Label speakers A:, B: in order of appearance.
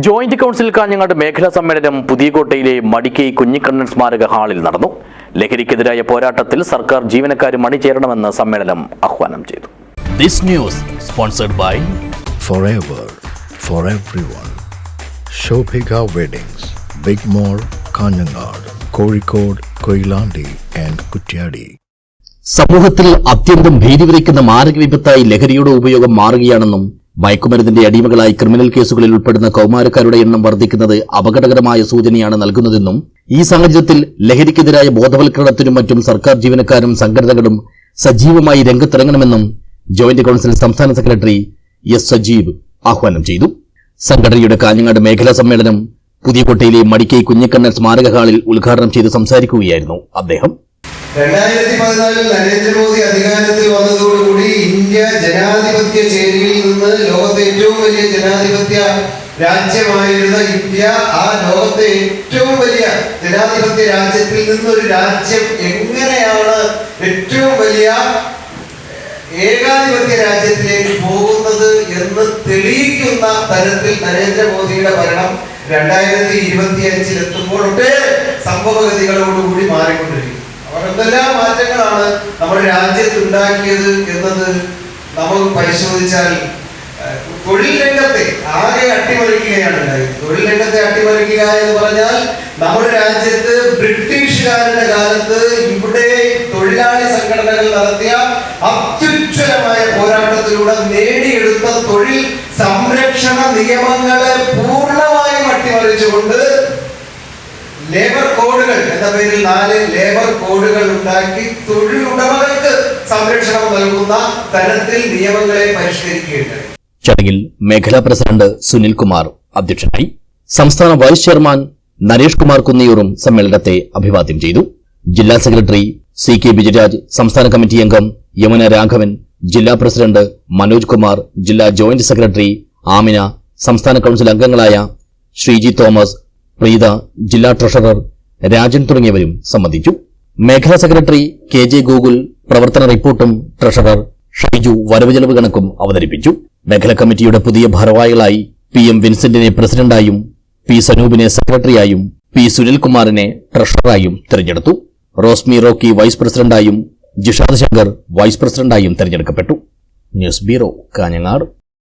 A: Joint council Kanhangad മേഖലാ സമ്മേളനം പുതിയകോട്ടയിലെ മടിക്കൈ കുഞ്ഞിക്കണ്ണൻ സ്മാരക ഹാളിൽ നടന്നു. ലഹരിക്കെതിരായ പോരാട്ടത്തിൽ സർക്കാർ ജീവനക്കാരും അണിചേരണമെന്ന് സമ്മേളനം ആഹ്വാനം ചെയ്തു.
B: This news sponsored by
C: Forever for everyone. Shobhika Weddings, Big Mall, Kanyanad, Kozhikode, Koilandi and Kutyadi.
B: സമൂഹത്തിൽ അത്യന്തം ഭീതി വിതയ്ക്കുന്ന മാരക വിപത്തായി ലഹരിയുടെ ഉപയോഗം മാറുകയാണെന്നും മയക്കുമരുന്നിന്റെ അടിമകളായി ക്രിമിനൽ കേസുകളിൽ ഉൾപ്പെടുന്ന കൌമാരക്കാരുടെ എണ്ണം വർദ്ധിക്കുന്നത് അപകടകരമായ സൂചനയാണ് നൽകുന്നതെന്നും ഈ സാഹചര്യത്തിൽ ലഹരിക്കെതിരായ ബോധവൽക്കരണത്തിനും മറ്റും സർക്കാർ ജീവനക്കാരും സംഘടനകളും സജീവമായി രംഗത്തിറങ്ങണമെന്നും ജോയിന്റ് കൌൺസിൽ സംസ്ഥാന സെക്രട്ടറി എസ് സജീവ് ആഹ്വാനം ചെയ്തു. സംഘടനയുടെ കാഞ്ഞങ്ങാട് മേഖലാ സമ്മേളനം പുതിയകോട്ടയിലെ മടിക്കൈ കുഞ്ഞിക്കണ്ണൻ സ്മാരക ഹാളിൽ ഉദ്ഘാടനം ചെയ്ത് സംസാരിക്കുകയായിരുന്നു അദ്ദേഹം.
D: 2014 നരേന്ദ്രമോദി അധികാരത്തിൽ വന്നതോടുകൂടി ഇന്ത്യ ജനാധിപത്യ ചേരിയിൽ നിന്ന് ലോകത്തെ ഏറ്റവും വലിയ ജനാധിപത്യ രാജ്യമായിരുന്ന ഇന്ത്യ ആ ലോകത്തെ ഏറ്റവും വലിയ ജനാധിപത്യ രാജ്യത്തിൽ നിന്നൊരു രാജ്യം എങ്ങനെയാണ് ഏറ്റവും വലിയ ഏകാധിപത്യ രാജ്യത്തിലേക്ക് പോകുന്നത് എന്ന് തെളിയിക്കുന്ന തരത്തിൽ നരേന്ദ്രമോദിയുടെ ഭരണം 2025 എത്തുമ്പോൾ ഒട്ടേറെ സംഭവഗതികളോടുകൂടി മാറിക്കൊണ്ടിരിക്കും. എന്തെല്ലാം മാറ്റങ്ങളാണ് നമ്മുടെ രാജ്യത്ത് ഉണ്ടാക്കിയത് എന്നത് നമുക്ക് പരിശോധിച്ചാൽ തൊഴിൽ രംഗത്തെ ആകെ അട്ടിമറിക്കുകയാണ് ഉണ്ടായത്. തൊഴിൽ രംഗത്തെ അട്ടിമറിക്കുക എന്ന് പറഞ്ഞാൽ നമ്മുടെ രാജ്യത്ത് ബ്രിട്ടീഷുകാരുടെ കാലത്ത് ഇവിടെ തൊഴിലാളി സംഘടനകൾ നടത്തിയ അത്യുജ്വലമായ പോരാട്ടത്തിലൂടെ നേടിയെടുത്ത തൊഴിൽ സംരക്ഷണ നിയമങ്ങളെ പൂർണ്ണമായും അട്ടിമറിച്ചുകൊണ്ട് ലേബർ കോഡുകൾ എന്ന പേരിൽ 4 ലേബർ കോഡുകൾ ഉണ്ടാക്കി തൊഴിലുടമകൾക്ക് സംരക്ഷണം നൽകുന്ന തരത്തിൽ നിയമങ്ങളെ പരിഷ്കരിക്കുകയുണ്ടായി.
B: ചടങ്ങിൽ മേഖലാ പ്രസിഡന്റ് സുനിൽ കുമാർ അധ്യക്ഷനായി. സംസ്ഥാന വൈസ് ചെയർമാൻ നരേഷ് കുമാർ കുന്നിയൂറും സമ്മേളനത്തെ അഭിവാദ്യം ചെയ്തു. ജില്ലാ സെക്രട്ടറി സി കെ ബിജുരാജ്, സംസ്ഥാന കമ്മിറ്റി അംഗം യമുന രാഘവൻ, ജില്ലാ പ്രസിഡന്റ് മനോജ് കുമാർ, ജില്ലാ ജോയിന്റ് സെക്രട്ടറി ആമിന, സംസ്ഥാന കൌൺസിൽ അംഗങ്ങളായ ശ്രീജി തോമസ്, പ്രീത, ജില്ലാ ട്രഷറർ രാജൻ തുടങ്ങിയവരും സംബന്ധിച്ചു. മേഖലാ സെക്രട്ടറി കെ ജെ ഗോകുൽ പ്രവർത്തന റിപ്പോർട്ടും ട്രഷറർ ഷൈജു വരവ് ചെലവ് കണക്കും അവതരിപ്പിച്ചു. മേഖലാ കമ്മിറ്റിയുടെ പുതിയ ഭാരവാഹികളായി പി എം വിൻസെന്റിനെ പ്രസിഡന്റായും പി സനൂപിനെ സെക്രട്ടറിയായും പി സുനിൽകുമാറിനെ ട്രഷററായും തെരഞ്ഞെടുത്തു. റോസ്മി റോക്കി വൈസ് പ്രസിഡന്റായും ജിഷാദ് ശങ്കർ വൈസ് പ്രസിഡന്റായും തെരഞ്ഞെടുക്കപ്പെട്ടു. News bureau, Kanhangad.